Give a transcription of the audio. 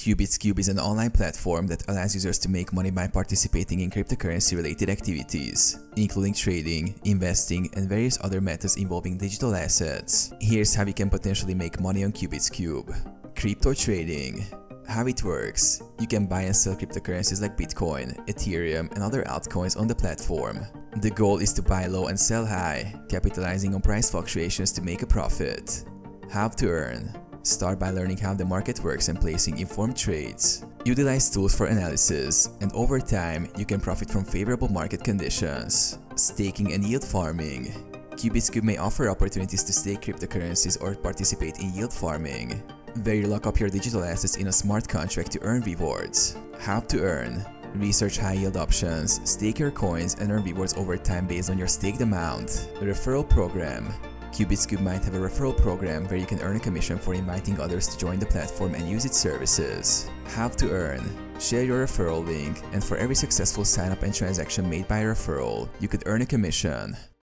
QubitsCube is an online platform that allows users to make money by participating in cryptocurrency-related activities, including trading, investing, and various other methods involving digital assets. Here's how you can potentially make money on QubitsCube. Crypto trading. How it works: you can buy and sell cryptocurrencies like Bitcoin, Ethereum, and other altcoins on the platform. The goal is to buy low and sell high, capitalizing on price fluctuations to make a profit. How to earn. Start by learning how the market works and placing informed trades. Utilize tools for analysis, and over time, you can profit from favorable market conditions. Staking and yield farming. QubitsCube may offer opportunities to stake cryptocurrencies or participate in yield farming, where you lock up your digital assets in a smart contract to earn rewards. How to earn. Research high-yield options, stake your coins, and earn rewards over time based on your staked amount. Referral program. QubitsCube might have a referral program where you can earn a commission for inviting others to join the platform and use its services. How to earn. Share your referral link, and for every successful sign-up and transaction made by a referral, you could earn a commission.